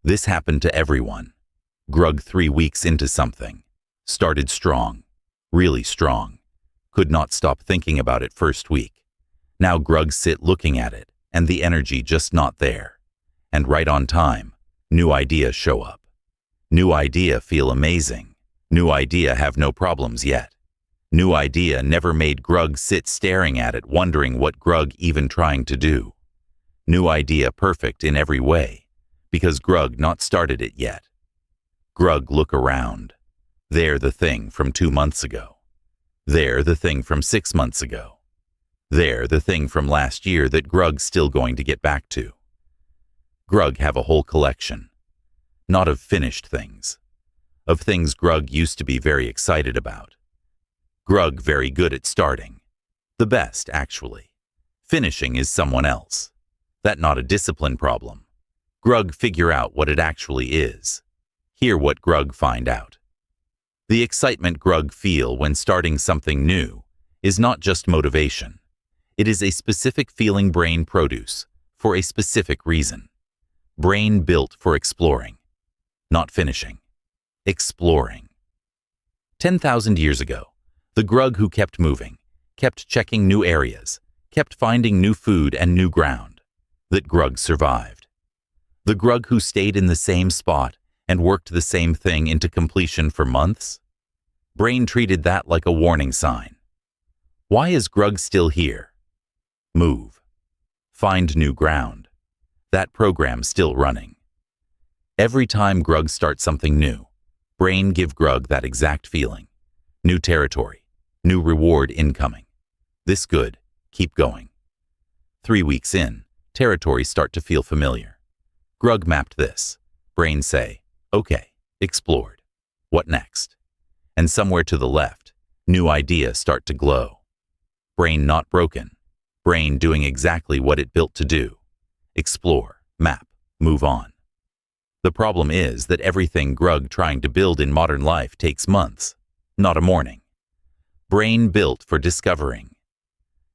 This happened to everyone. Grug 3 weeks into something. Started strong. Really strong. Could not stop thinking about it first week. Now Grug sit looking at it, and the energy just not there. And right on time, new ideas show up. New idea feel amazing. New idea have no problems yet. New idea never made Grug sit staring at it wondering what Grug even trying to do. New idea perfect in every way, because Grug not started it yet. Grug look around. There the thing from 2 months ago. There the thing from 6 months ago. There the thing from last year that Grug's still going to get back to. Grug have a whole collection. Not of finished things. Of things Grug used to be very excited about. Grug very good at starting. The best, actually. Finishing is someone else. That not a discipline problem. Grug figure out what it actually is. Hear what Grug find out. The excitement Grug feel when starting something new is not just motivation. It is a specific feeling brain produce for a specific reason. Brain built for exploring. Not finishing. Exploring. 10,000 years ago, the Grug who kept moving, kept checking new areas, kept finding new food and new ground, that Grug survived. The Grug who stayed in the same spot and worked the same thing into completion for months? Brain treated that like a warning sign. Why is Grug still here? Move. Find new ground. That program still running. Every time Grug starts something new, brain give Grug that exact feeling. New territory. New reward incoming. This good. Keep going. 3 weeks in, territories start to feel familiar. Grug mapped this. Brain say, okay, explored. What next? And somewhere to the left, new ideas start to glow. Brain not broken. Brain doing exactly what it built to do. Explore, map, move on. The problem is that everything Grug trying to build in modern life takes months, not a morning. Brain built for discovering.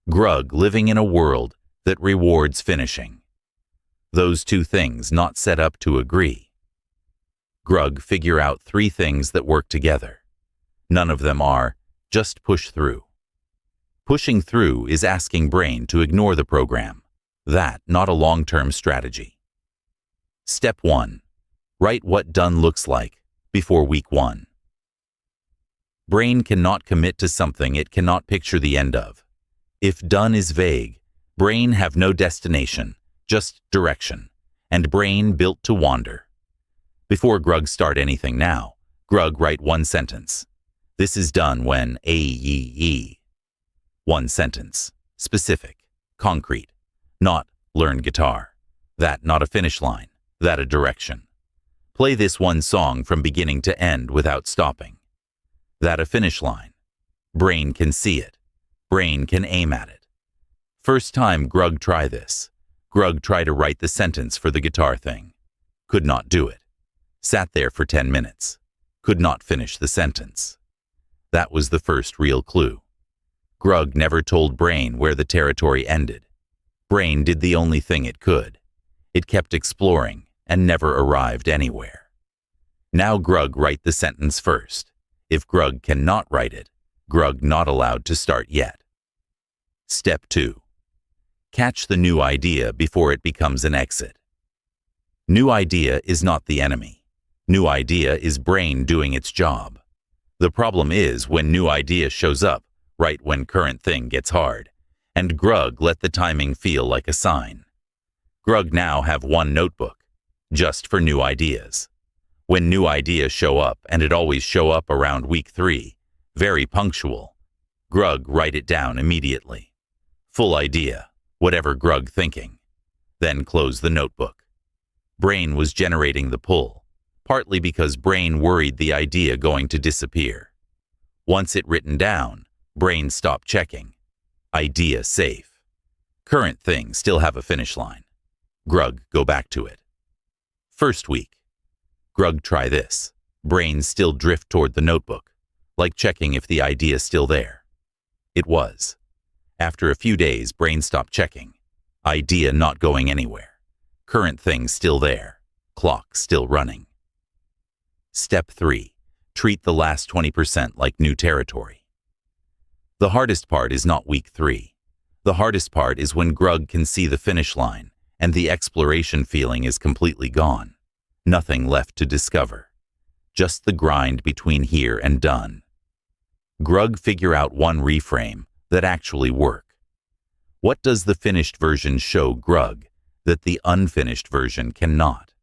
Grug living in a world that rewards finishing. Those two things not set up to agree. Grug figure out 3 things that work together. None of them are, just push through. Pushing through is asking brain to ignore the program. That not a long-term strategy. Step 1. Write what done looks like before week 1. Brain cannot commit to something it cannot picture the end of. If done is vague, brain have no destination, just direction, and brain built to wander. Before Grug start anything now, Grug write 1 sentence. This is done when A-ye-ye. 1 sentence. Specific. Concrete. Not learn guitar. That not a finish line. That a direction. Play this 1 song from beginning to end without stopping. That a finish line. Brain can see it. Brain can aim at it. First time Grug try this. Grug try to write the sentence for the guitar thing. Could not do it. Sat there for 10 minutes. Could not finish the sentence. That was the first real clue. Grug never told Brain where the territory ended. Brain did the only thing it could. It kept exploring and never arrived anywhere. Now Grug write the sentence first. If Grug cannot write it, Grug not allowed to start yet. Step 2. Catch the new idea before it becomes an exit. New idea is not the enemy. New idea is brain doing its job. The problem is when new idea shows up right when current thing gets hard, and Grug let the timing feel like a sign. Grug now have 1 notebook, just for new ideas. When new ideas show up, and it always show up around week 3, very punctual, Grug write it down immediately. Full idea, whatever Grug thinking. Then close the notebook. Brain was generating the pull, partly because brain worried the idea going to disappear. Once it written down, brain stopped checking. Idea safe. Current thing still have a finish line. Grug go back to it. First week. Grug try this. Brain still drift toward the notebook, like checking if the idea still there. It was. After a few days, brain stopped checking. Idea not going anywhere. Current thing still there. clock still running. Step 3. Treat the last 20% like new territory. The hardest part is not week 3. The hardest part is when Grug can see the finish line and the exploration feeling is completely gone. Nothing left to discover. Just the grind between here and done. Grug figure out one reframe that actually work. What does the finished version show Grug that the unfinished version cannot?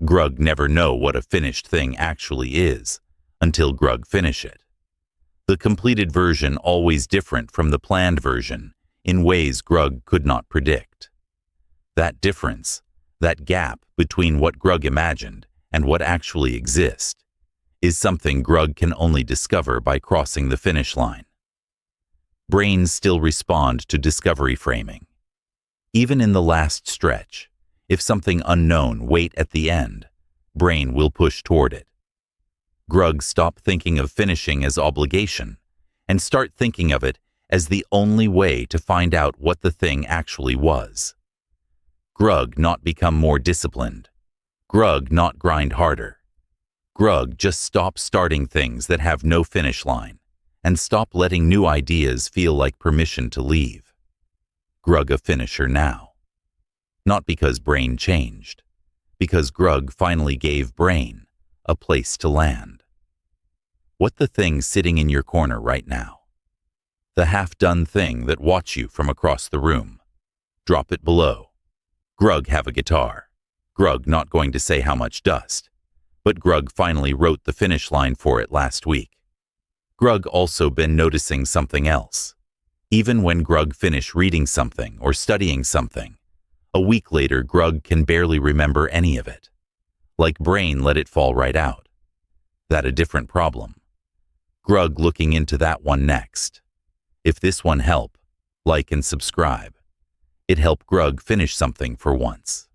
Grug never know what a finished thing actually is until Grug finish it. The completed version always different from the planned version in ways Grug could not predict. That difference, that gap between what Grug imagined and what actually exists, is something Grug can only discover by crossing the finish line. Brains still respond to discovery framing. Even in the last stretch, if something unknown wait at the end, brain will push toward it. Grug stop thinking of finishing as obligation and start thinking of it as the only way to find out what the thing actually was. Grug not become more disciplined. Grug not grind harder. Grug just stop starting things that have no finish line and stop letting new ideas feel like permission to leave. Grug a finisher now. Not because brain changed, because Grug finally gave brain a place to land. What the thing sitting in your corner right now? The half-done thing that watch you from across the room. Drop it below. Grug have a guitar. Grug not going to say how much dust, but Grug finally wrote the finish line for it last week. Grug also been noticing something else. Even when Grug finish reading something or studying something, a week later Grug can barely remember any of it. Like brain let it fall right out. That a different problem. Grug looking into that one next. If this one help, like and subscribe. It help Grug finish something for once.